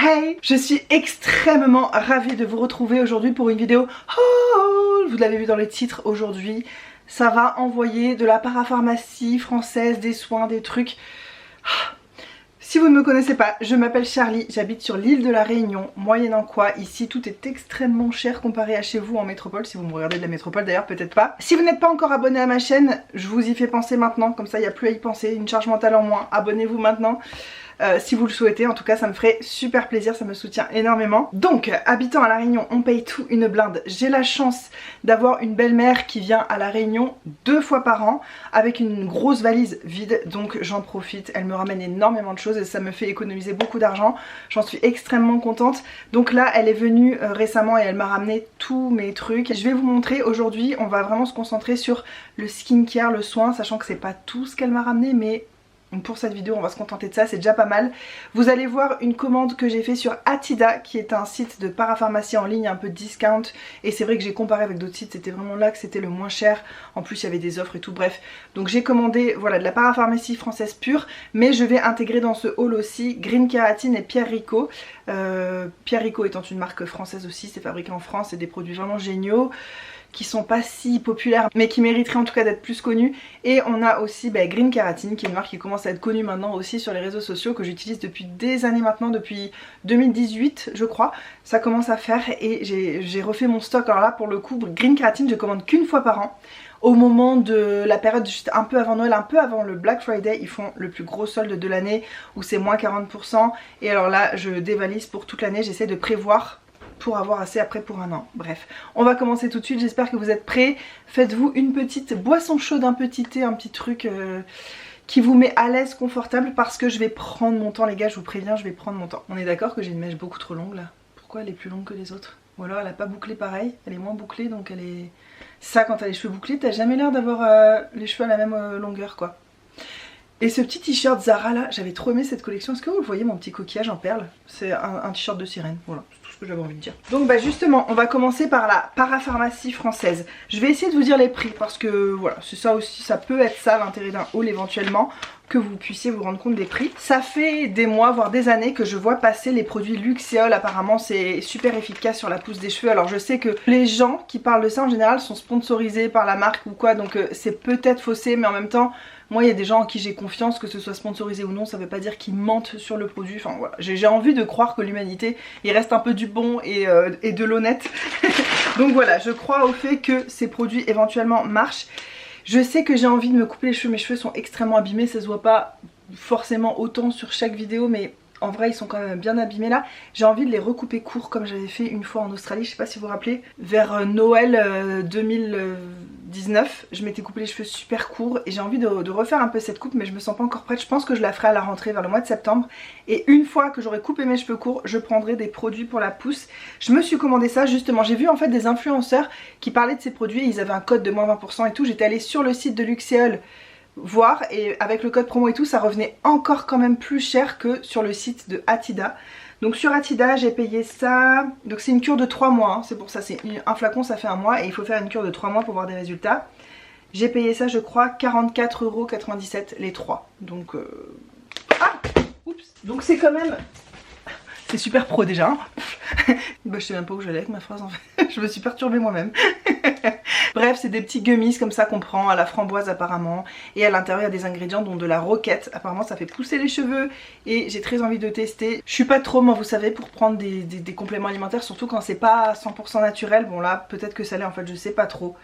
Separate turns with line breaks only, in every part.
Hey, je suis extrêmement ravie de vous retrouver aujourd'hui pour une vidéo. Oh, vous l'avez vu dans le titre, aujourd'hui ça va envoyer de la parapharmacie française, des soins, des trucs. Si vous ne me connaissez pas, je m'appelle Charlie, j'habite sur l'île de la Réunion, moyennant quoi ici tout est extrêmement cher comparé à chez vous en métropole. Si vous me regardez de la métropole d'ailleurs, peut-être pas. Si vous n'êtes pas encore abonné à ma chaîne, je vous y fais penser maintenant, comme ça il n'y a plus à y penser, une charge mentale en moins. Abonnez-vous maintenant. Si vous le souhaitez, en tout cas ça me ferait super plaisir, ça me soutient énormément. Donc habitant à la Réunion, on paye tout une blinde. J'ai la chance d'avoir une belle-mère qui vient à la Réunion 2 fois par an avec une grosse valise vide, donc j'en profite. Elle me ramène énormément de choses et ça me fait économiser beaucoup d'argent. J'en suis extrêmement contente. Donc là elle est venue récemment et elle m'a ramené tous mes trucs. Je vais vous montrer aujourd'hui, on va vraiment se concentrer sur le skincare, le soin, sachant que c'est pas tout ce qu'elle m'a ramené, mais pour cette vidéo on va se contenter de ça, c'est déjà pas mal. Vous allez voir une commande que j'ai fait sur Atida, qui est un site de parapharmacie en ligne un peu discount, et c'est vrai que j'ai comparé avec d'autres sites, c'était vraiment là que c'était le moins cher. En plus il y avait des offres et tout, bref. Donc j'ai commandé voilà de la parapharmacie française pure, mais je vais intégrer dans ce haul aussi Green Kératine et Pierre Rico. Pierre Rico étant une marque française aussi, c'est fabriqué en France, c'est des produits vraiment géniaux qui sont pas si populaires mais qui mériteraient en tout cas d'être plus connus. Et on a aussi Green Kératine, qui est une marque qui commence à être connue maintenant aussi sur les réseaux sociaux, que j'utilise depuis des années maintenant, depuis 2018 je crois, ça commence à faire, et j'ai refait mon stock. Alors là pour le coup Green Kératine je commande qu'une fois par an, au moment de la période juste un peu avant Noël, un peu avant le Black Friday. Ils font le plus gros solde de l'année où c'est moins 40%, et alors là je dévalise pour toute l'année, j'essaie de prévoir pour avoir assez après pour un an. Bref, on va commencer tout de suite, j'espère que vous êtes prêts. Faites-vous une petite boisson chaude, un petit thé, un petit truc qui vous met à l'aise, confortable, parce que je vais prendre mon temps les gars, je vous préviens, je vais prendre mon temps. On est d'accord que j'ai une mèche beaucoup trop longue là? Pourquoi elle est plus longue que les autres? Ou alors elle a pas bouclé pareil, elle est moins bouclée, donc elle est... Ça, quand t'as les cheveux bouclés, t'as jamais l'air d'avoir les cheveux à la même longueur quoi. Et ce petit t-shirt Zara là, j'avais trop aimé cette collection. Est-ce que vous voyez mon petit coquillage en perles? C'est un t-shirt de sirène, voilà, c'est tout ce que j'avais envie de dire. Donc justement, on va commencer par la parapharmacie française. Je vais essayer de vous dire les prix parce que voilà, c'est ça aussi, ça peut être ça l'intérêt d'un haul éventuellement, que vous puissiez vous rendre compte des prix. Ça fait des mois, voire des années que je vois passer les produits Luxéol. Apparemment c'est super efficace sur la pousse des cheveux. Alors je sais que les gens qui parlent de ça en général sont sponsorisés par la marque ou quoi, donc c'est peut-être faussé, mais en même temps moi il y a des gens en qui j'ai confiance, que ce soit sponsorisé ou non, ça veut pas dire qu'ils mentent sur le produit. Enfin voilà, j'ai envie de croire que l'humanité il reste un peu du bon et de l'honnête. Donc voilà, je crois au fait que ces produits éventuellement marchent. Je sais que j'ai envie de me couper les cheveux, mes cheveux sont extrêmement abîmés, ça se voit pas forcément autant sur chaque vidéo, mais en vrai ils sont quand même bien abîmés là. J'ai envie de les recouper courts comme j'avais fait une fois en Australie, je sais pas si vous vous rappelez, vers Noël 2019, je m'étais coupé les cheveux super courts et j'ai envie de refaire un peu cette coupe, mais je me sens pas encore prête. Je pense que je la ferai à la rentrée vers le mois de septembre, et une fois que j'aurai coupé mes cheveux courts, je prendrai des produits pour la pousse. Je me suis commandé ça justement, j'ai vu en fait des influenceurs qui parlaient de ces produits et ils avaient un code de moins 20% et tout. J'étais allée sur le site de Luxéol voir, et avec le code promo et tout ça revenait encore quand même plus cher que sur le site de Atida. Donc sur Atida j'ai payé ça, donc c'est une cure de 3 mois, hein. C'est pour ça, c'est un flacon ça fait 1 mois et il faut faire une cure de 3 mois pour voir des résultats. J'ai payé ça je crois 44,97 € les 3, donc ah oups, donc c'est quand même... C'est super pro déjà hein. Je sais même pas où j'allais avec ma phrase en fait. Je me suis perturbée moi-même. Bref, c'est des petits gummies comme ça qu'on prend à la framboise apparemment, et à l'intérieur il y a des ingrédients dont de la roquette. Apparemment ça fait pousser les cheveux et j'ai très envie de tester. Je suis pas trop moi vous savez pour prendre des compléments alimentaires, surtout quand c'est pas 100% naturel. Bon là peut-être que ça l'est en fait, je sais pas trop.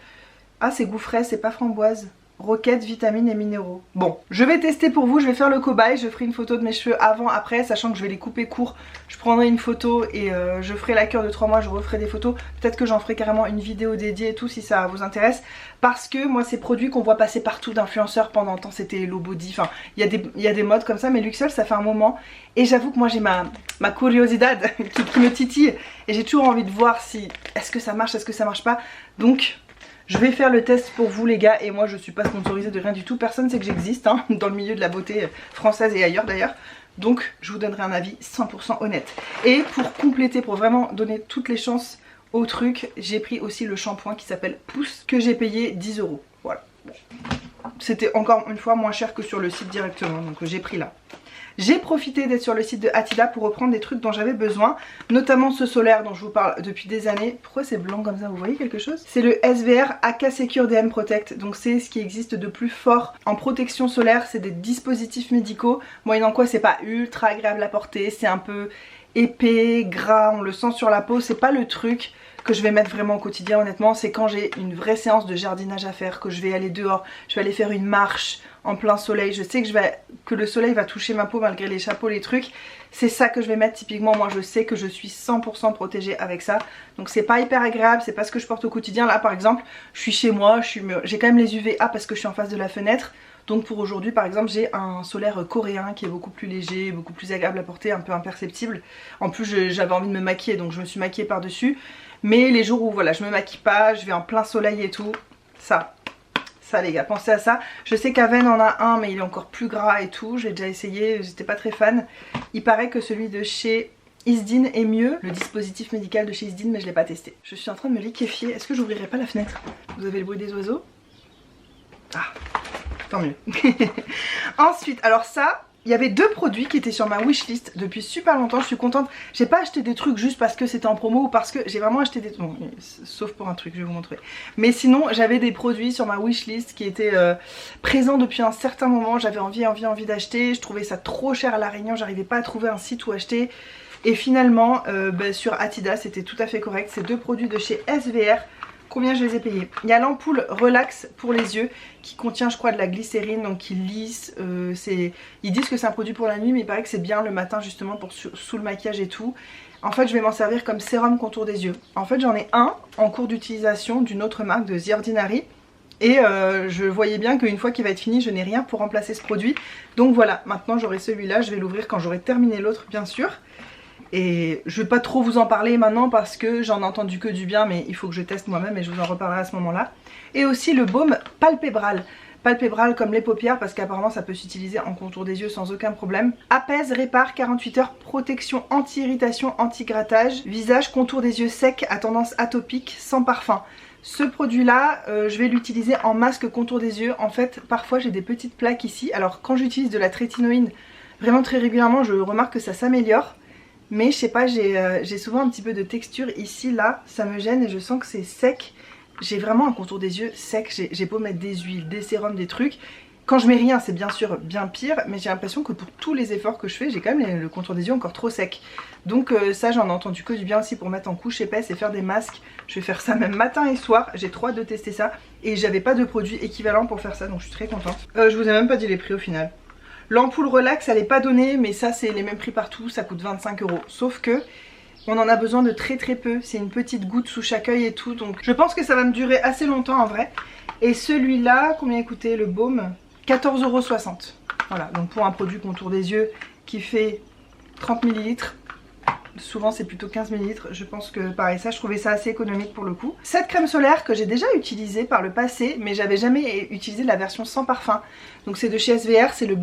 Ah c'est goût frais, c'est pas framboise. Roquettes, vitamines et minéraux. Bon, je vais tester pour vous, je vais faire le cobaye, je ferai une photo de mes cheveux avant, après, sachant que je vais les couper court. Je prendrai une photo et je ferai la cure de 3 mois, je referai des photos. Peut-être que j'en ferai carrément une vidéo dédiée et tout si ça vous intéresse. Parce que moi ces produits qu'on voit passer partout d'influenceurs pendant un temps, c'était Hello Body, enfin il y a des modes comme ça, mais Luxéol ça fait un moment. Et j'avoue que moi j'ai ma curiosidad qui me titille, et j'ai toujours envie de voir si est-ce que ça marche, est-ce que ça marche pas. Donc... je vais faire le test pour vous les gars, et moi je suis pas sponsorisée de rien du tout, personne sait que j'existe hein, dans le milieu de la beauté française et ailleurs d'ailleurs. Donc je vous donnerai un avis 100% honnête. Et pour compléter, pour vraiment donner toutes les chances au truc, j'ai pris aussi le shampoing qui s'appelle Pousse, que j'ai payé 10 €. Voilà. C'était encore une fois moins cher que sur le site directement, donc j'ai pris là. J'ai profité d'être sur le site de Attila pour reprendre des trucs dont j'avais besoin, notamment ce solaire dont je vous parle depuis des années. Pourquoi c'est blanc comme ça, vous voyez quelque chose? C'est le SVR AK Secure DM Protect, donc c'est ce qui existe de plus fort en protection solaire. C'est des dispositifs médicaux, moyennant quoi c'est pas ultra agréable à porter, c'est un peu épais, gras, on le sent sur la peau, c'est pas le truc que je vais mettre vraiment au quotidien honnêtement. C'est quand j'ai une vraie séance de jardinage à faire, que je vais aller dehors, je vais aller faire une marche en plein soleil, je sais que le soleil va toucher ma peau malgré les chapeaux, les trucs, c'est ça que je vais mettre typiquement. Moi je sais que je suis 100% protégée avec ça, donc c'est pas hyper agréable, c'est pas ce que je porte au quotidien. Là par exemple je suis chez moi, j'ai quand même les UVA parce que je suis en face de la fenêtre. Donc pour aujourd'hui par exemple j'ai un solaire coréen qui est beaucoup plus léger, beaucoup plus agréable à porter, un peu imperceptible. En plus j'avais envie de me maquiller donc je me suis maquillée par dessus. Mais les jours où voilà je me maquille pas, je vais en plein soleil et tout, ça les gars, pensez à ça. Je sais qu'Aven en a un mais il est encore plus gras et tout, j'ai déjà essayé, j'étais pas très fan. Il paraît que celui de chez Isdin est mieux, le dispositif médical de chez Isdin, mais je l'ai pas testé. Je suis en train de me liquéfier, est-ce que j'ouvrirai pas la fenêtre? Vous avez le bruit des oiseaux? Ah, tant mieux. Ensuite, alors ça, il y avait deux produits qui étaient sur ma wishlist depuis super longtemps, je suis contente. J'ai pas acheté des trucs juste parce que c'était en promo ou parce que j'ai vraiment acheté des... Bon, sauf pour un truc, je vais vous montrer. Mais sinon, j'avais des produits sur ma wishlist qui étaient présents depuis un certain moment. J'avais envie d'acheter, je trouvais ça trop cher à La Réunion, j'arrivais pas à trouver un site où acheter. Et finalement, sur Attila, c'était tout à fait correct. Ces deux produits de chez SVR. Combien je les ai payés? Il y a l'ampoule Relax pour les yeux qui contient je crois de la glycérine, donc qui lisse. Ils disent que c'est un produit pour la nuit mais il paraît que c'est bien le matin justement pour sous le maquillage et tout. En fait je vais m'en servir comme sérum contour des yeux. En fait j'en ai un en cours d'utilisation d'une autre marque, de The Ordinary. Et je voyais bien qu'une fois qu'il va être fini je n'ai rien pour remplacer ce produit. Donc voilà, maintenant j'aurai celui-là, je vais l'ouvrir quand j'aurai terminé l'autre bien sûr. Et je vais pas trop vous en parler maintenant parce que j'en ai entendu que du bien, mais il faut que je teste moi-même et je vous en reparlerai à ce moment-là. Et aussi le baume Palpebral. Palpebral comme les paupières parce qu'apparemment ça peut s'utiliser en contour des yeux sans aucun problème. Apaise, répare, 48 heures, protection anti-irritation, anti-grattage, visage, contour des yeux secs à tendance atopique, sans parfum. Ce produit là je vais l'utiliser en masque contour des yeux. En fait parfois j'ai des petites plaques ici. Alors quand j'utilise de la trétinoïde vraiment très régulièrement je remarque que ça s'améliore. Mais je sais pas, j'ai souvent un petit peu de texture ici, là, ça me gêne et je sens que c'est sec. J'ai vraiment un contour des yeux sec, j'ai beau mettre des huiles, des sérums, des trucs. Quand je mets rien, c'est bien sûr bien pire, mais j'ai l'impression que pour tous les efforts que je fais, j'ai quand même le contour des yeux encore trop sec. Donc ça, j'en ai entendu que du bien aussi pour mettre en couche épaisse et faire des masques. Je vais faire ça même matin et soir, j'ai trop hâte de tester ça. Et j'avais pas de produit équivalent pour faire ça, donc je suis très contente. Je vous ai même pas dit les prix au final. L'ampoule Relax elle n'est pas donnée mais ça c'est les mêmes prix partout, ça coûte 25 €. Sauf que on en a besoin de très peu, c'est une petite goutte sous chaque œil et tout. Donc je pense que ça va me durer assez longtemps en vrai. Et celui-là, combien coûtait le baume? 14,60 €. Voilà, donc pour un produit contour des yeux qui fait 30 ml. Souvent c'est plutôt 15 ml, je pense que pareil ça je trouvais ça assez économique pour le coup. Cette crème solaire que j'ai déjà utilisée par le passé mais j'avais jamais utilisé la version sans parfum. Donc c'est de chez SVR, c'est le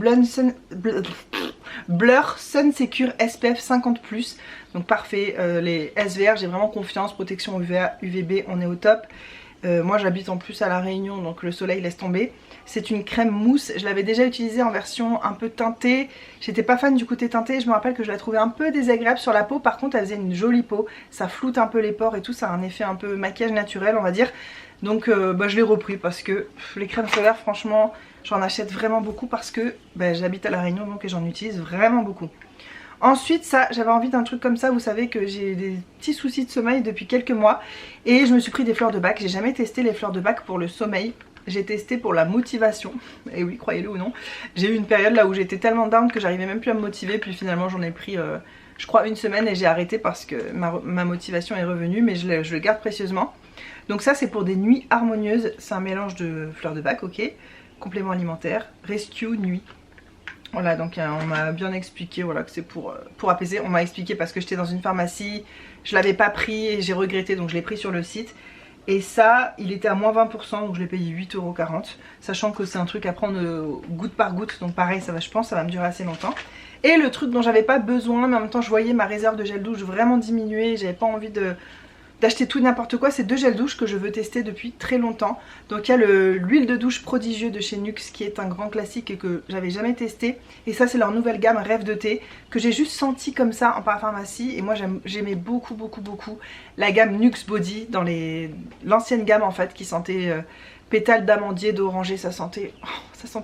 Blur Sun Secure SPF 50+. Donc parfait, les SVR j'ai vraiment confiance, protection UVA, UVB on est au top. Moi j'habite en plus à La Réunion donc le soleil laisse tomber. C'est une crème mousse, je l'avais déjà utilisée en version un peu teintée. J'étais pas fan du côté teinté, je me rappelle que je la trouvais un peu désagréable sur la peau. Par contre elle faisait une jolie peau, ça floute un peu les pores et tout, ça a un effet un peu maquillage naturel on va dire. Donc je l'ai repris parce que les crèmes solaires franchement j'en achète vraiment beaucoup parce que j'habite à La Réunion donc et j'en utilise vraiment beaucoup. Ensuite ça, j'avais envie d'un truc comme ça, vous savez que j'ai des petits soucis de sommeil depuis quelques mois. Et je me suis pris des fleurs de bac, j'ai jamais testé les fleurs de bac pour le sommeil. J'ai testé pour la motivation, et oui croyez-le ou non. J'ai eu une période là où j'étais tellement down que j'arrivais même plus à me motiver. Puis finalement j'en ai pris je crois une semaine et j'ai arrêté parce que ma motivation est revenue. Mais je le garde précieusement. Donc ça c'est pour des nuits harmonieuses, c'est un mélange de fleurs de bac, ok. Complément alimentaire, rescue nuit. Voilà donc on m'a bien expliqué voilà, que c'est pour apaiser. On m'a expliqué parce que j'étais dans une pharmacie, je l'avais pas pris et j'ai regretté donc je l'ai pris sur le site. Et ça il était à moins 20% donc je l'ai payé 8,40 €. Sachant que c'est un truc à prendre goutte par goutte donc pareil ça va, je pense ça va me durer assez longtemps. Et le truc dont j'avais pas besoin mais en même temps je voyais ma réserve de gel douche vraiment diminuer, j'avais pas envie de d'acheter tout n'importe quoi, c'est 2 gels douche que je veux tester depuis très longtemps. Donc il y a l'huile de douche prodigieux de chez Nux qui est un grand classique et que j'avais jamais testé. Et ça c'est leur nouvelle gamme Rêve de thé que j'ai juste senti comme ça en parapharmacie. Et moi j'aimais beaucoup la gamme Nux Body dans l'ancienne gamme en fait qui sentait pétales d'amandier, d'oranger, ça sentait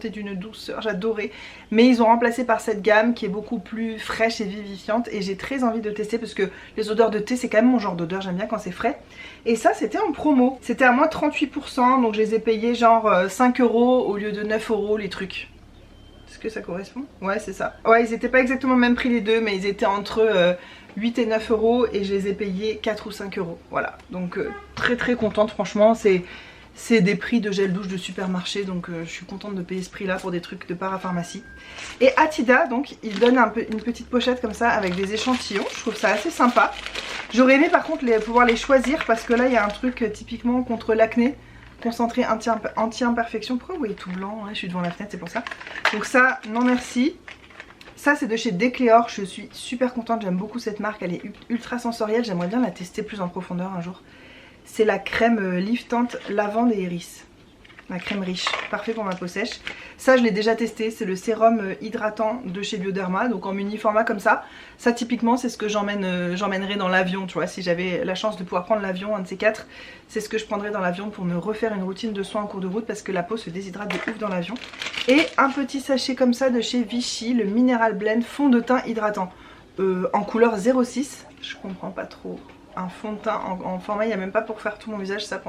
d'une douceur, j'adorais. Mais ils ont remplacé par cette gamme qui est beaucoup plus fraîche et vivifiante et j'ai très envie de tester parce que les odeurs de thé c'est quand même mon genre d'odeur, j'aime bien quand c'est frais. Et ça c'était en promo, c'était à moins 38%, donc je les ai payés genre 5 € au lieu de 9 € les trucs. Est-ce que ça correspond? Ouais c'est ça. Ouais ils étaient pas exactement le même prix les deux mais ils étaient entre 8 et 9 € et je les ai payés 4 ou 5 €. Voilà, donc très contente franchement, c'est des prix de gel douche de supermarché, donc je suis contente de payer ce prix là pour des trucs de parapharmacie. Et Atida, donc il donne une petite pochette comme ça avec des échantillons, je trouve ça assez sympa. J'aurais aimé par contre pouvoir les choisir parce que là il y a un truc typiquement contre l'acné, concentré anti-imperfection. Pourquoi vous voyez tout blanc? Ouais, je suis devant la fenêtre, c'est pour ça. Donc ça, non merci. Ça c'est de chez Decléor, je suis super contente, j'aime beaucoup cette marque, elle est ultra sensorielle, j'aimerais bien la tester plus en profondeur un jour. C'est la crème liftante lavande et iris. La crème riche, parfait pour ma peau sèche. Ça je l'ai déjà testé, c'est le sérum hydratant de chez Bioderma, donc en mini format comme ça. Ça typiquement c'est ce que j'emmènerais dans l'avion, tu vois, si j'avais la chance de pouvoir prendre l'avion, un de ces quatre. C'est ce que je prendrais dans l'avion pour me refaire une routine de soins en cours de route parce que la peau se déshydrate de ouf dans l'avion. Et un petit sachet comme ça de chez Vichy, le Mineral Blend fond de teint hydratant. En couleur 06, je comprends pas trop. Un fond de teint en format, il n'y a même pas pour faire tout mon visage, ça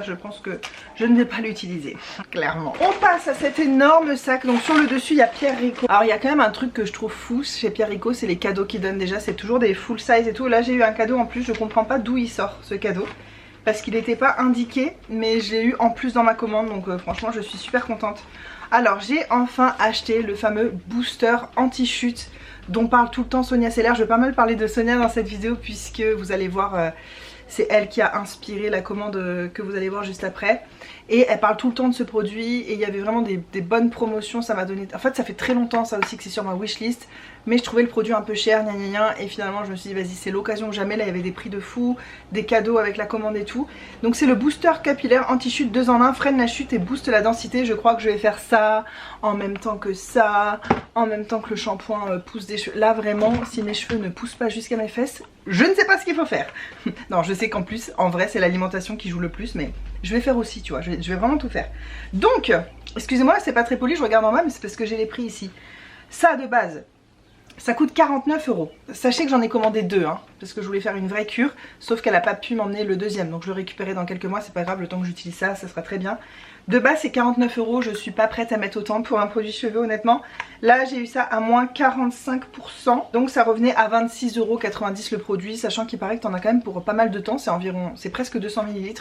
je pense que je ne vais pas l'utiliser, clairement. On passe à cet énorme sac, donc sur le dessus il y a Pierre Rico. Alors il y a quand même un truc que je trouve fou chez Pierre Rico, c'est les cadeaux qu'ils donnent déjà, c'est toujours des full size et tout. Là j'ai eu un cadeau en plus, je comprends pas d'où il sort ce cadeau, parce qu'il n'était pas indiqué, mais je l'ai eu en plus dans ma commande, donc franchement je suis super contente. Alors j'ai enfin acheté le fameux booster anti-chute dont parle tout le temps Sonia Seller. Je vais pas mal parler de Sonia dans cette vidéo puisque vous allez voir, c'est elle qui a inspiré la commande que vous allez voir juste après. Et elle parle tout le temps de ce produit et il y avait vraiment des bonnes promotions, ça m'a donné... En fait ça fait très longtemps ça aussi que c'est sur ma wishlist, mais je trouvais le produit un peu cher, et finalement je me suis dit vas-y c'est l'occasion que jamais, là il y avait des prix de fou, des cadeaux avec la commande et tout. Donc c'est le booster capillaire anti-chute 2 en 1, freine la chute et booste la densité. Je crois que je vais faire ça en même temps que ça, en même temps que le shampoing pousse des cheveux. Là vraiment si mes cheveux ne poussent pas jusqu'à mes fesses, je ne sais pas ce qu'il faut faire. Non je sais qu'en plus en vrai c'est l'alimentation qui joue le plus, mais je vais faire aussi tu vois, je vais vraiment tout faire. Donc, excusez-moi c'est pas très poli, je regarde en bas mais c'est parce que j'ai les prix ici. Ça de base, ça coûte 49 €. Sachez que j'en ai commandé 2 hein, parce que je voulais faire une vraie cure, sauf qu'elle a pas pu m'emmener le deuxième, donc je le récupérerai dans quelques mois, c'est pas grave, le temps que j'utilise ça, ça sera très bien. De base c'est 49 €, je suis pas prête à mettre autant pour un produit cheveux honnêtement. Là j'ai eu ça à moins 45%, donc ça revenait à 26,90 € le produit, sachant qu'il paraît que t'en as quand même pour pas mal de temps, c'est presque 200 ml.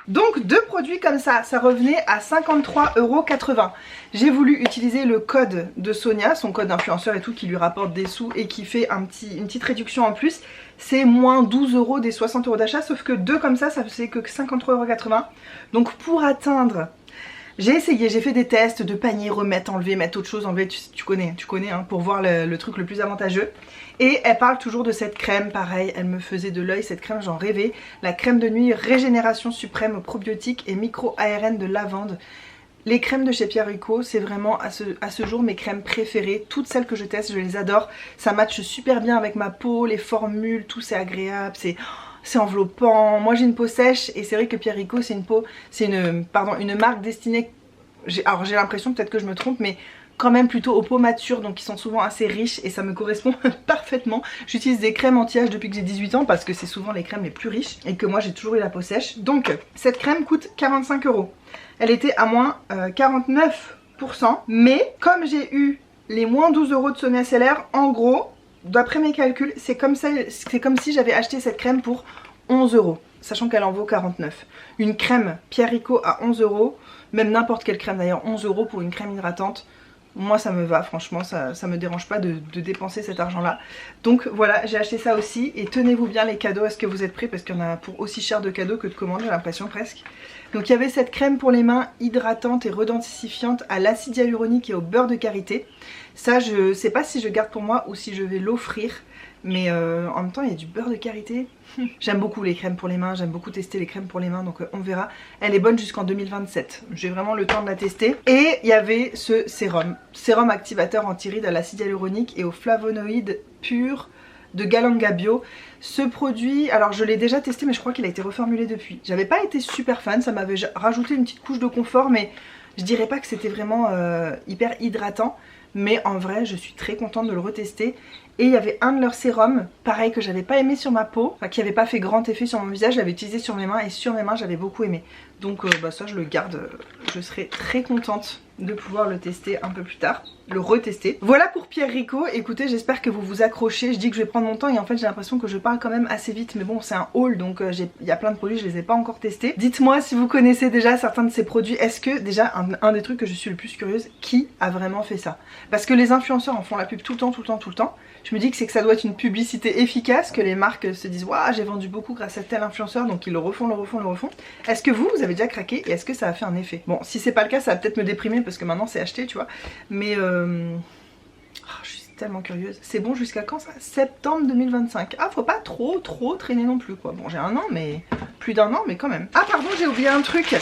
Donc 2 produits comme ça revenait à 53,80 €. J'ai voulu utiliser le code de Sonia, son code d'influenceur et tout, qui lui rapporte des sous et qui fait une petite réduction en plus. C'est moins 12 € des 60 € d'achat, sauf que 2 comme ça faisait que 53,80 €. Donc pour atteindre... J'ai essayé, j'ai fait des tests de panier, remettre, enlever, mettre autre chose, enlever, tu connais hein, pour voir le truc le plus avantageux. Et elle parle toujours de cette crème, pareil, elle me faisait de l'œil, cette crème j'en rêvais. La crème de nuit Régénération Suprême probiotique et micro-ARN de lavande. Les crèmes de chez Pierre Rico, c'est vraiment à ce jour mes crèmes préférées. Toutes celles que je teste, je les adore. Ça matche super bien avec ma peau, les formules, tout c'est agréable, c'est enveloppant. Moi j'ai une peau sèche et c'est vrai que Pierre Rico c'est une marque destinée, alors j'ai l'impression, peut-être que je me trompe, mais quand même plutôt aux peaux matures, donc qui sont souvent assez riches et ça me correspond parfaitement. J'utilise des crèmes anti-âge depuis que j'ai 18 ans parce que c'est souvent les crèmes les plus riches et que moi j'ai toujours eu la peau sèche. Donc cette crème coûte 45 €. Elle était à moins 49%, mais comme j'ai eu les moins 12 € de Sonia Seller, en gros, d'après mes calculs, c'est comme si j'avais acheté cette crème pour 11 €, sachant qu'elle en vaut 49. Une crème Pierre Rico à 11 €, même n'importe quelle crème d'ailleurs, 11 € pour une crème hydratante, moi ça me va, franchement ça me dérange pas de dépenser cet argent là. Donc voilà, j'ai acheté ça aussi et tenez-vous bien les cadeaux, est-ce que vous êtes prêts? Parce qu'il y en a pour aussi cher de cadeaux que de commandes, j'ai l'impression presque. Donc il y avait cette crème pour les mains hydratante et redensifiante à l'acide hyaluronique et au beurre de karité. Ça je sais pas si je garde pour moi ou si je vais l'offrir. mais en même temps il y a du beurre de karité. J'aime beaucoup les crèmes pour les mains, j'aime beaucoup tester les crèmes pour les mains, donc on verra. Elle est bonne jusqu'en 2027, j'ai vraiment le temps de la tester. Et il y avait ce sérum activateur anti-rides à l'acide hyaluronique et aux flavonoïdes purs de Galanga Bio. Ce produit, alors je l'ai déjà testé mais je crois qu'il a été reformulé depuis. J'avais pas été super fan, ça m'avait rajouté une petite couche de confort, mais je dirais pas que c'était vraiment hyper hydratant. Mais en vrai je suis très contente de le retester. Et il y avait un de leurs sérums, pareil, que j'avais pas aimé sur ma peau, enfin qui avait pas fait grand effet sur mon visage, je l'avais utilisé sur mes mains et sur mes mains j'avais beaucoup aimé. Donc bah ça je le garde, je serai très contente de pouvoir le tester un peu plus tard, le retester. Voilà pour Pierre Rico, écoutez j'espère que vous vous accrochez, je dis que je vais prendre mon temps et en fait j'ai l'impression que je parle quand même assez vite, mais bon c'est un haul donc il y a plein de produits, je les ai pas encore testés. Dites-moi si vous connaissez déjà certains de ces produits, est-ce que déjà un des trucs que je suis le plus curieuse, qui a vraiment fait ça? Parce que les influenceurs en font la pub tout le temps. Je me dis que c'est que ça doit être une publicité efficace, que les marques se disent waouh j'ai vendu beaucoup grâce à tel influenceur, donc ils le refont. Est-ce que vous avez déjà craqué et est-ce que ça a fait un effet? Bon si c'est pas le cas ça va peut-être me déprimer parce que maintenant c'est acheté tu vois, mais je suis tellement curieuse. C'est bon jusqu'à quand ça? Septembre 2025. Ah faut pas trop traîner non plus quoi. Bon j'ai un an mais plus d'un an mais quand même. Ah pardon j'ai oublié un truc.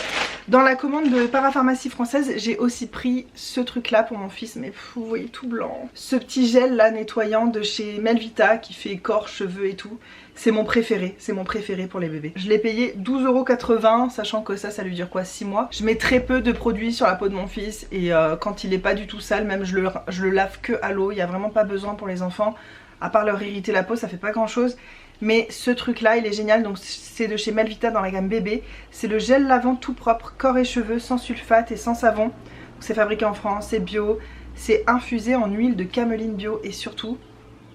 Dans la commande de Parapharmacie Française j'ai aussi pris ce truc là pour mon fils, mais vous voyez tout blanc. Ce petit gel là nettoyant de chez Melvita qui fait corps, cheveux et tout. C'est mon préféré pour les bébés. Je l'ai payé 12,80 €, sachant que ça lui dure quoi 6 mois. Je mets très peu de produits sur la peau de mon fils et quand il est pas du tout sale, même je le lave que à l'eau, il n'y a vraiment pas besoin pour les enfants. À part leur irriter la peau, ça fait pas grand chose. Mais ce truc là il est génial, donc c'est de chez Melvita dans la gamme bébé. C'est le gel lavant tout propre, corps et cheveux, sans sulfate et sans savon. C'est fabriqué en France, c'est bio, c'est infusé en huile de cameline bio et surtout...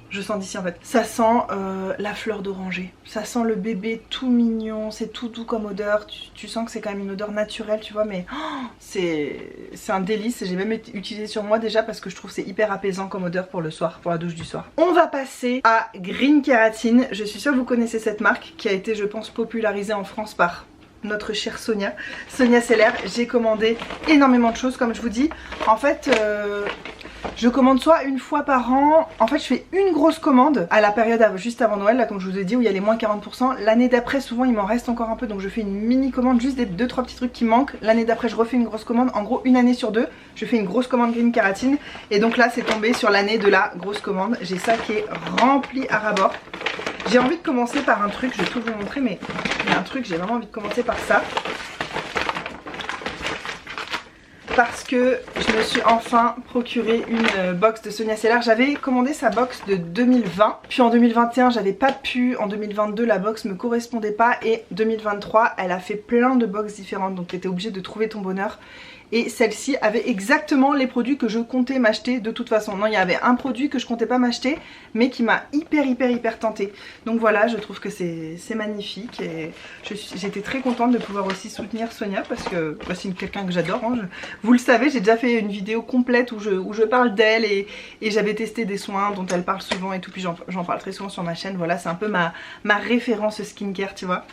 je sens d'ici en fait. Ça sent la fleur d'oranger. Ça sent le bébé tout mignon, c'est tout doux comme odeur. Tu sens que c'est quand même une odeur naturelle, tu vois, mais c'est un délice. J'ai même utilisé sur moi déjà parce que je trouve c'est hyper apaisant comme odeur pour le soir, pour la douche du soir. On va passer à Green Kératine. Je suis sûre que vous connaissez cette marque qui a été, je pense, popularisée en France par notre chère Sonia Seller. J'ai commandé énormément de choses comme je vous dis. En fait... je commande soit une fois par an, en fait je fais une grosse commande à la période juste avant Noël, là comme je vous ai dit où il y a les moins 40%. L'année d'après souvent il m'en reste encore un peu donc je fais une mini commande, juste des 2-3 petits trucs qui manquent. L'année d'après je refais une grosse commande, en gros une année sur deux je fais une grosse commande Green Kératine. Et donc là c'est tombé sur l'année de la grosse commande, j'ai ça qui est rempli à ras-bord. J'ai envie de commencer par un truc, je vais tout vous montrer mais il y a un truc, j'ai vraiment envie de commencer par ça. Parce que je me suis enfin procuré une box de Sonia Seller. J'avais commandé sa box de 2020, puis en 2021 j'avais pas pu, en 2022 la box me correspondait pas et 2023 elle a fait plein de box différentes donc tu étais obligée de trouver ton bonheur. Et celle-ci avait exactement les produits que je comptais m'acheter de toute façon. Non, il y avait un produit que je comptais pas m'acheter mais qui m'a hyper tentée. Donc voilà, je trouve que c'est magnifique et j'étais très contente de pouvoir aussi soutenir Sonia parce que bah, c'est quelqu'un que j'adore. Hein. Vous le savez, j'ai déjà fait une vidéo complète où je parle d'elle et j'avais testé des soins dont elle parle souvent et tout, puis j'en parle très souvent sur ma chaîne. Voilà, c'est un peu ma référence skincare, tu vois.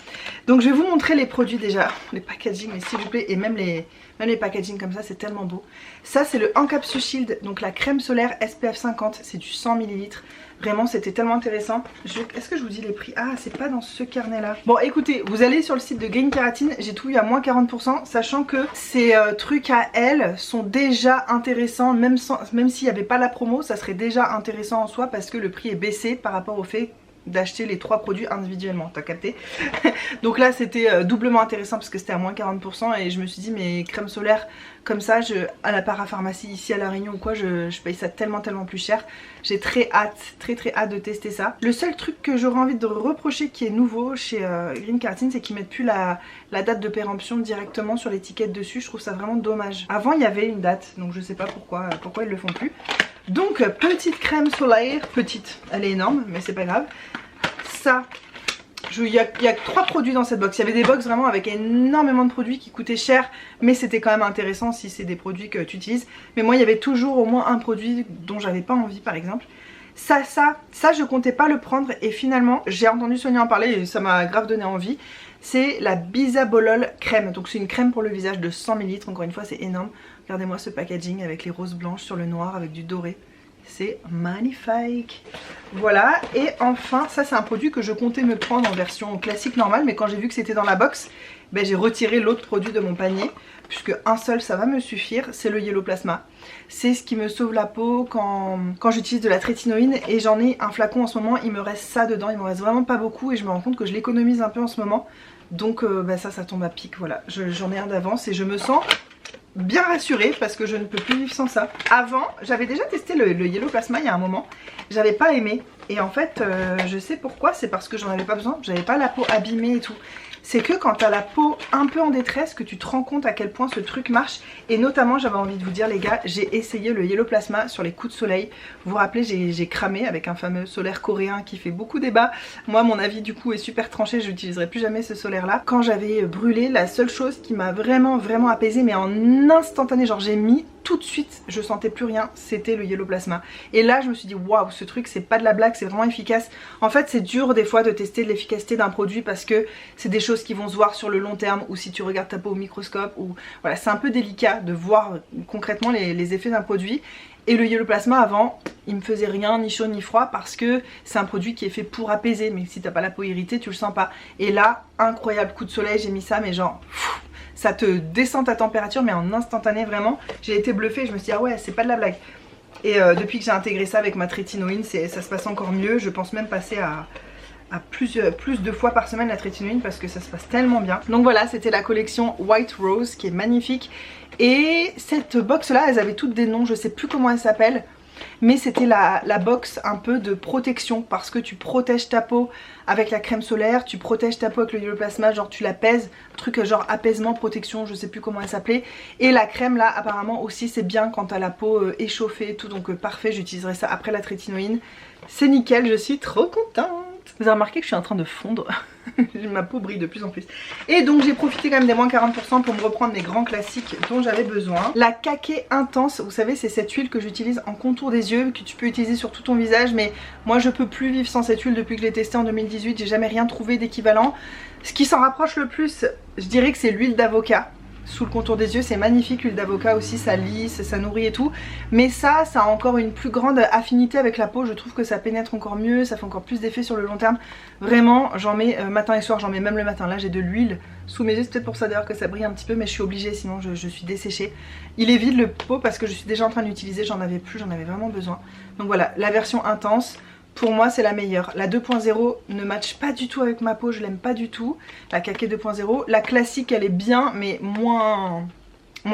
Donc je vais vous montrer les produits déjà, les packaging, mais s'il vous plaît, et même les packaging comme ça, c'est tellement beau. Ça c'est le Encapsule Shield, donc la crème solaire SPF 50, c'est du 100 ml. Vraiment c'était tellement intéressant. Est-ce que je vous dis les prix? Ah c'est pas dans ce carnet là. Bon écoutez, vous allez sur le site de Green Kératine, j'ai tout eu à moins 40%, sachant que ces trucs à elle sont déjà intéressants, même s'il n'y avait pas la promo, ça serait déjà intéressant en soi parce que le prix est baissé par rapport au fait d'acheter les 3 produits individuellement, t'as capté. Donc là c'était doublement intéressant parce que c'était à moins 40% et je me suis dit mais crème solaire comme ça à la parapharmacie ici à La Réunion ou quoi, je paye ça tellement plus cher. J'ai très hâte de tester ça. Le seul truc que j'aurais envie de reprocher qui est nouveau chez Green Kératine, c'est qu'ils mettent plus la date de péremption directement sur l'étiquette dessus. Je trouve ça vraiment dommage. Avant il y avait une date donc je sais pas pourquoi ils le font plus. Donc petite crème solaire, petite, elle est énorme mais c'est pas grave. Ça, il y a 3 produits dans cette box. Il y avait des box vraiment avec énormément de produits qui coûtaient cher, mais c'était quand même intéressant si c'est des produits que tu utilises. Mais moi il y avait toujours au moins un produit dont j'avais pas envie par exemple. Ça je comptais pas le prendre et finalement j'ai entendu Sonia en parler et ça m'a grave donné envie. C'est la Bisabolol crème, donc c'est une crème pour le visage de 100 ml, encore une fois c'est énorme. Regardez-moi ce packaging avec les roses blanches sur le noir avec du doré. c'est magnifique. Voilà, et enfin ça c'est un produit que je comptais me prendre en version classique normale, mais quand j'ai vu que c'était dans la box, ben, j'ai retiré l'autre produit de mon panier, puisque un seul ça va me suffire, c'est le Yellow Plasma. C'est ce qui me sauve la peau quand j'utilise de la trétinoïne, et j'en ai un flacon en ce moment, il me reste ça dedans, il me reste vraiment pas beaucoup et je me rends compte que je l'économise un peu en ce moment. Donc ben, ça tombe à pic, voilà, j'en ai un d'avance et je me sens bien rassurée parce que je ne peux plus vivre sans ça. Avant, j'avais déjà testé le Yellow Plasma il y a un moment, j'avais pas aimé. Et en fait, je sais pourquoi, c'est parce que j'en avais pas besoin, j'avais pas la peau abîmée et tout. C'est que quand t'as la peau un peu en détresse que tu te rends compte à quel point ce truc marche. Et notamment, j'avais envie de vous dire les gars, j'ai essayé le Yellow Plasma sur les coups de soleil. Vous vous rappelez, j'ai cramé avec un fameux solaire coréen qui fait beaucoup débat. Moi mon avis du coup est super tranché, je n'utiliserai plus jamais ce solaire là. Quand j'avais brûlé, la seule chose qui m'a vraiment apaisée, mais en instantané, genre j'ai mis tout de suite, je sentais plus rien, c'était le Yellow Plasma. Et là je me suis dit waouh, ce truc c'est pas de la blague, c'est vraiment efficace. En fait c'est dur des fois de tester l'efficacité d'un produit parce que c'est des choses qui vont se voir sur le long terme, ou si tu regardes ta peau au microscope, ou voilà, c'est un peu délicat de voir concrètement les effets d'un produit. Et le Yellow Plasma avant, il me faisait rien, ni chaud ni froid, parce que c'est un produit qui est fait pour apaiser, mais si t'as pas la peau irritée tu le sens pas. Et là, incroyable coup de soleil, j'ai mis ça, mais genre ça te descend ta température mais en instantané, vraiment. J'ai été bluffée, je me suis dit ah ouais, c'est pas de la blague. Et depuis que j'ai intégré ça avec ma trétinoïne, ça se passe encore mieux. Je pense même passer à plus de fois par semaine la trétinoïne parce que ça se passe tellement bien. Donc voilà, c'était la collection White Rose qui est magnifique. Et cette box là, elles avaient toutes des noms, je sais plus comment elles s'appellent. Mais c'était la box un peu de protection, parce que tu protèges ta peau avec la crème solaire, tu protèges ta peau avec le Yellow Plasma, genre tu l'apaises, truc genre apaisement, protection, je sais plus comment elle s'appelait. Et la crème là apparemment aussi c'est bien quand t'as la peau échauffée et tout, donc parfait, j'utiliserai ça après la trétinoïne. C'est nickel, je suis trop contente. Vous avez remarqué que je suis en train de fondre. Ma peau brille de plus en plus. Et donc j'ai profité quand même des moins 40% pour me reprendre mes grands classiques dont j'avais besoin. La Kake Intense, vous savez c'est cette huile que j'utilise en contour des yeux, que tu peux utiliser sur tout ton visage, mais moi je peux plus vivre sans cette huile depuis que je l'ai testée en 2018, j'ai jamais rien trouvé d'équivalent. Ce qui s'en rapproche le plus, je dirais que c'est l'huile d'avocat. Sous le contour des yeux, c'est magnifique, l'huile d'avocat aussi, ça lisse, ça nourrit et tout. Mais ça a encore une plus grande affinité avec la peau, je trouve que ça pénètre encore mieux, ça fait encore plus d'effet sur le long terme. Vraiment, j'en mets matin et soir, j'en mets même le matin. Là j'ai de l'huile sous mes yeux, c'est peut-être pour ça d'ailleurs que ça brille un petit peu, mais je suis obligée, sinon je suis desséchée. Il est vide le pot parce que je suis déjà en train de l'utiliser, j'en avais plus, j'en avais vraiment besoin. Donc voilà, la version intense. Pour moi c'est la meilleure. La 2.0 ne matche pas du tout avec ma peau, je l'aime pas du tout. La Kake 2.0. La classique elle est bien mais moins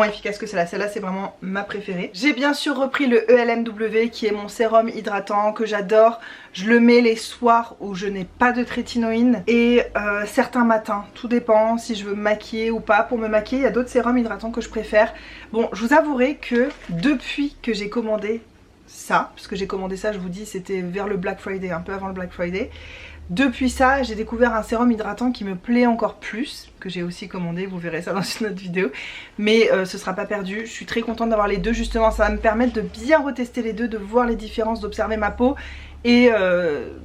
efficace que celle-là. Celle-là c'est vraiment ma préférée. J'ai bien sûr repris le ELMW qui est mon sérum hydratant que j'adore. Je le mets les soirs où je n'ai pas de trétinoïne et certains matins. Tout dépend si je veux me maquiller ou pas. Pour me maquiller il y a d'autres sérums hydratants que je préfère. Bon, je vous avouerai que depuis que j'ai commandé ça, parce que j'ai commandé ça, je vous dis, c'était vers le Black Friday, un peu avant le Black Friday. Depuis ça, j'ai découvert un sérum hydratant qui me plaît encore plus, que j'ai aussi commandé, vous verrez ça dans une autre vidéo. Mais ce sera pas perdu, je suis très contente d'avoir les deux, justement, ça va me permettre de bien retester les deux, de voir les différences, d'observer ma peau. Et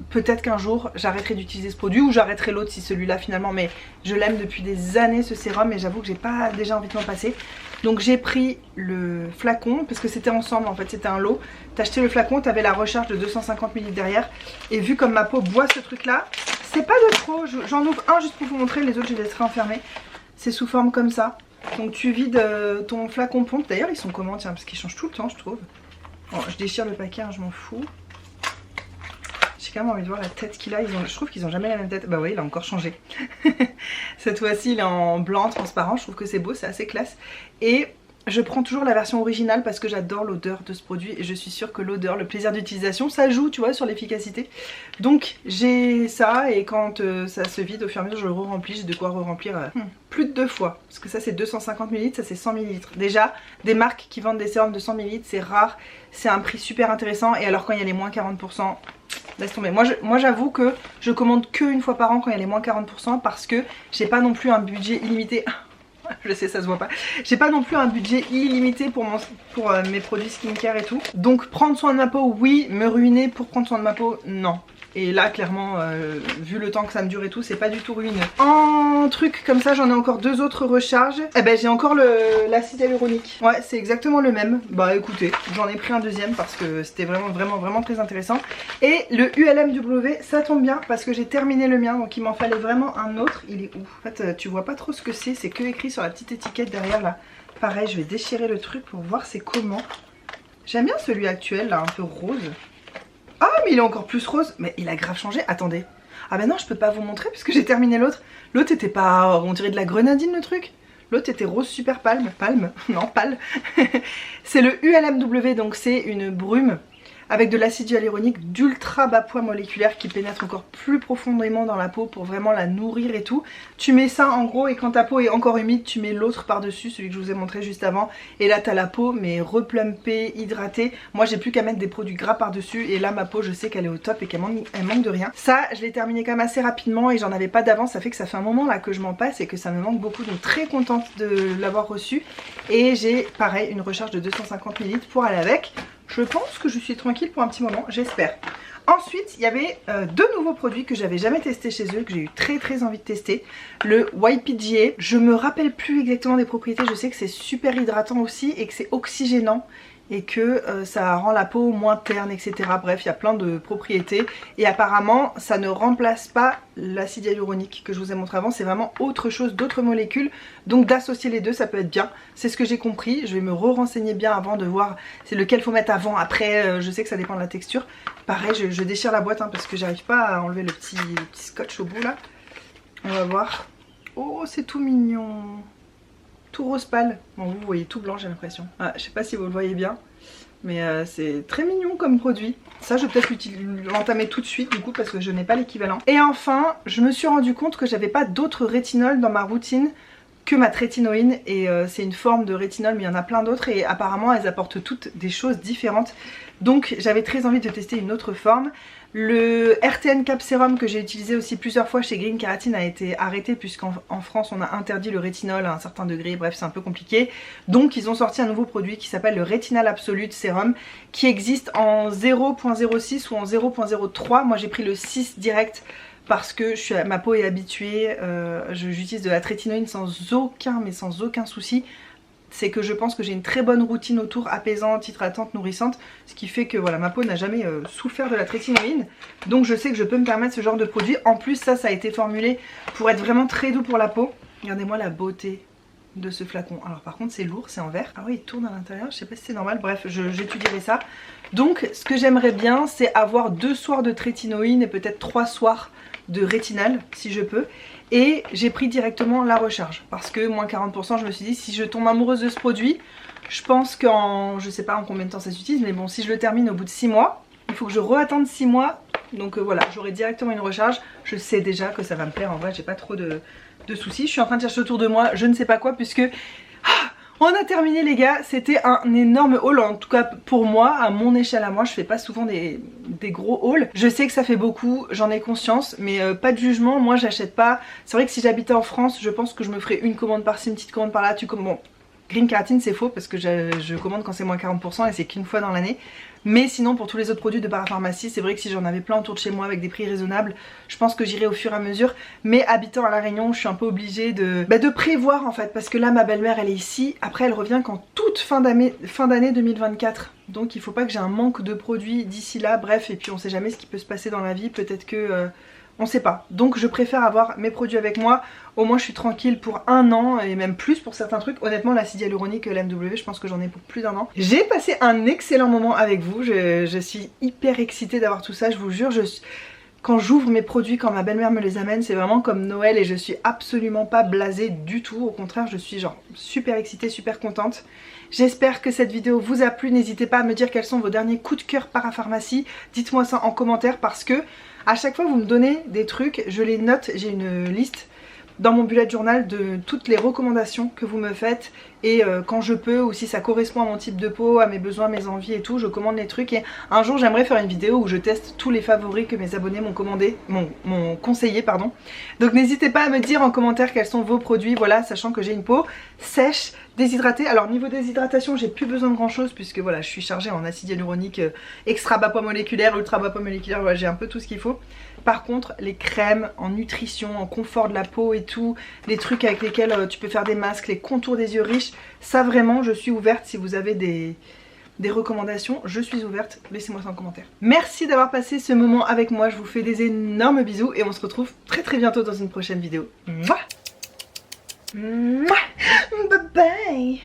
peut-être qu'un jour j'arrêterai d'utiliser ce produit ou j'arrêterai l'autre si celui-là finalement, mais je l'aime depuis des années ce sérum et j'avoue que j'ai pas déjà envie de m'en passer. Donc j'ai pris le flacon parce que c'était ensemble en fait, c'était un lot. T'achetais le flacon, t'avais la recharge de 250 ml derrière. Et vu comme ma peau boit ce truc là, c'est pas de trop, j'en ouvre un juste pour vous montrer, les autres je les laisserai enfermer. C'est sous forme comme ça. Donc tu vides ton flacon pompe, d'ailleurs ils sont comment, tiens, parce qu'ils changent tout le temps je trouve. Bon, je déchire le paquet, hein, je m'en fous. J'ai quand même envie de voir la tête qu'il a, je trouve qu'ils ont jamais la même tête. Bah oui, il a encore changé. Cette fois-ci il est en blanc transparent, je trouve que c'est beau, c'est assez classe. Et je prends toujours la version originale parce que j'adore l'odeur de ce produit et je suis sûre que l'odeur, le plaisir d'utilisation, ça joue, tu vois, sur l'efficacité. Donc j'ai ça et quand ça se vide au fur et à mesure je le re-remplis, j'ai de quoi re-remplir plus de 2 fois. Parce que ça c'est 250 ml, ça c'est 100 ml. Déjà, des marques qui vendent des sérums de 100 ml, c'est rare, c'est un prix super intéressant et alors quand il y a les moins 40%, laisse tomber. Moi j'avoue que je commande qu'une fois par an quand il y a les moins 40% parce que j'ai pas non plus un budget illimité. Je sais, ça se voit pas. J'ai pas non plus un budget illimité pour mes produits skincare et tout. Donc prendre soin de ma peau, oui. Me ruiner pour prendre soin de ma peau, non. Et là clairement vu le temps que ça me dure et tout, c'est pas du tout ruineux. En truc comme ça, j'en ai encore 2 autres recharges. Eh ben j'ai encore l'acide hyaluronique. Ouais, c'est exactement le même. Bah écoutez, j'en ai pris un deuxième parce que c'était vraiment très intéressant. Et le ULMW, ça tombe bien parce que j'ai terminé le mien, donc il m'en fallait vraiment un autre. Il est où? En fait tu vois pas trop ce que c'est que écrit sur la petite étiquette derrière là. Pareil, je vais déchirer le truc pour voir c'est comment. J'aime bien celui actuel là, un peu rose. Ah mais il est encore plus rose. Mais il a grave changé, attendez. Ah bah non, je peux pas vous montrer parce que j'ai terminé l'autre. L'autre était pas, on dirait de la grenadine le truc. L'autre était rose super palme. Palme? Non, pâle. C'est le ULMW, donc c'est une brume avec de l'acide hyaluronique d'ultra bas poids moléculaire qui pénètre encore plus profondément dans la peau pour vraiment la nourrir et tout. Tu mets ça en gros et quand ta peau est encore humide, tu mets l'autre par dessus, celui que je vous ai montré juste avant. Et là t'as la peau mais replumpée, hydratée. Moi j'ai plus qu'à mettre des produits gras par dessus et là ma peau je sais qu'elle est au top et qu'elle manque de rien. Ça je l'ai terminé quand même assez rapidement et j'en avais pas d'avance, ça fait que ça fait un moment là que je m'en passe et que ça me manque beaucoup, donc très contente de l'avoir reçu. Et j'ai pareil une recharge de 250 ml pour aller avec. Je pense que je suis tranquille pour un petit moment, j'espère. Ensuite, il y avait 2 nouveaux produits que j'avais jamais testés chez eux, que j'ai eu très envie de tester. Le YPGA, je me rappelle plus exactement des propriétés, je sais que c'est super hydratant aussi et que c'est oxygénant. Et que ça rend la peau moins terne, etc. Bref, il y a plein de propriétés. Et apparemment, ça ne remplace pas l'acide hyaluronique que je vous ai montré avant. C'est vraiment autre chose, d'autres molécules. Donc d'associer les deux, ça peut être bien. C'est ce que j'ai compris. Je vais me renseigner bien avant de voir c'est lequel faut mettre avant. Après, je sais que ça dépend de la texture. Pareil, je déchire la boîte hein, parce que j'arrive pas à enlever le petit scotch au bout là. On va voir. Oh, c'est tout mignon. Tout rose pâle. Bon, vous voyez tout blanc j'ai l'impression. Ah, je sais pas si vous le voyez bien. Mais c'est très mignon comme produit. Ça je vais peut-être l'entamer tout de suite du coup parce que je n'ai pas l'équivalent. Et enfin je me suis rendu compte que j'avais pas d'autres rétinol dans ma routine que ma trétinoïne. Et c'est une forme de rétinol mais il y en a plein d'autres. Et apparemment elles apportent toutes des choses différentes. Donc j'avais très envie de tester une autre forme. Le RTN Cap Sérum que j'ai utilisé aussi plusieurs fois chez Green Keratin a été arrêté puisqu'en France on a interdit le rétinol à un certain degré, bref c'est un peu compliqué. Donc ils ont sorti un nouveau produit qui s'appelle le Retinal Absolute Sérum qui existe en 0.06 ou en 0.03. Moi j'ai pris le 6 direct parce que ma peau est habituée, j'utilise de la trétinoïne sans aucun souci. C'est que je pense que j'ai une très bonne routine autour, apaisante, hydratante, nourrissante, ce qui fait que voilà, ma peau n'a jamais souffert de la trétinoïne. Donc je sais que je peux me permettre ce genre de produit. En plus ça a été formulé pour être vraiment très doux pour la peau. Regardez-moi la beauté de ce flacon. Alors par contre c'est lourd, c'est en verre. Ah oui, il tourne à l'intérieur, je sais pas si c'est normal, bref j'étudierai ça. Donc ce que j'aimerais bien c'est avoir 2 soirs de trétinoïne et peut-être 3 soirs de rétinal si je peux. Et j'ai pris directement la recharge parce que moins 40%, je me suis dit si je tombe amoureuse de ce produit, je pense qu'en, je sais pas en combien de temps ça s'utilise, mais bon si je le termine au bout de 6 mois, il faut que je re-attende 6 mois. Donc voilà, j'aurai directement une recharge. Je sais déjà que ça va me plaire, en vrai j'ai pas trop de soucis. Je suis en train de chercher autour de moi, je ne sais pas quoi puisque... On a terminé les gars, c'était un énorme haul, en tout cas pour moi, à mon échelle à moi, je fais pas souvent des gros hauls. Je sais que ça fait beaucoup, j'en ai conscience, mais pas de jugement, moi j'achète pas. C'est vrai que si j'habitais en France, je pense que je me ferais une commande par-ci, une petite commande par-là, bon, Green Keratin c'est faux parce que je commande quand c'est moins 40% et c'est qu'une fois dans l'année. Mais sinon pour tous les autres produits de parapharmacie, c'est vrai que si j'en avais plein autour de chez moi avec des prix raisonnables, je pense que j'irai au fur et à mesure. Mais habitant à La Réunion, je suis un peu obligée de prévoir en fait, parce que là ma belle-mère elle est ici, après elle revient qu'en toute fin d'année 2024. Donc il faut pas que j'ai un manque de produits d'ici là, bref, et puis on sait jamais ce qui peut se passer dans la vie, peut-être que... on sait pas. Donc je préfère avoir mes produits avec moi. Au moins je suis tranquille pour 1 an et même plus pour certains trucs. Honnêtement l'acide hyaluronique, l'MW, je pense que j'en ai pour plus d'1 an. J'ai passé un excellent moment avec vous. Je suis hyper excitée d'avoir tout ça, je vous jure. Quand j'ouvre mes produits, quand ma belle-mère me les amène, c'est vraiment comme Noël et je suis absolument pas blasée du tout. Au contraire, je suis genre super excitée, super contente. J'espère que cette vidéo vous a plu. N'hésitez pas à me dire quels sont vos derniers coups de cœur parapharmacie. Dites-moi ça en commentaire parce que à chaque fois vous me donnez des trucs, je les note, j'ai une liste dans mon bullet journal de toutes les recommandations que vous me faites et quand je peux, ou si ça correspond à mon type de peau, à mes besoins, mes envies et tout, je commande les trucs. Et un jour j'aimerais faire une vidéo où je teste tous les favoris que mes abonnés m'ont conseillé, pardon. Donc n'hésitez pas à me dire en commentaire quels sont vos produits, voilà, sachant que j'ai une peau sèche, déshydratée. Alors niveau déshydratation, j'ai plus besoin de grand chose puisque voilà, je suis chargée en acide hyaluronique extra bas poids moléculaire, ultra bas poids moléculaire, voilà, j'ai un peu tout ce qu'il faut. Par contre, les crèmes en nutrition, en confort de la peau et tout, les trucs avec lesquels tu peux faire des masques, les contours des yeux riches, ça vraiment, je suis ouverte. Si vous avez des recommandations, je suis ouverte, laissez-moi ça en commentaire. Merci d'avoir passé ce moment avec moi, je vous fais des énormes bisous et on se retrouve très très bientôt dans une prochaine vidéo. Mouah. Mouah. Bye bye.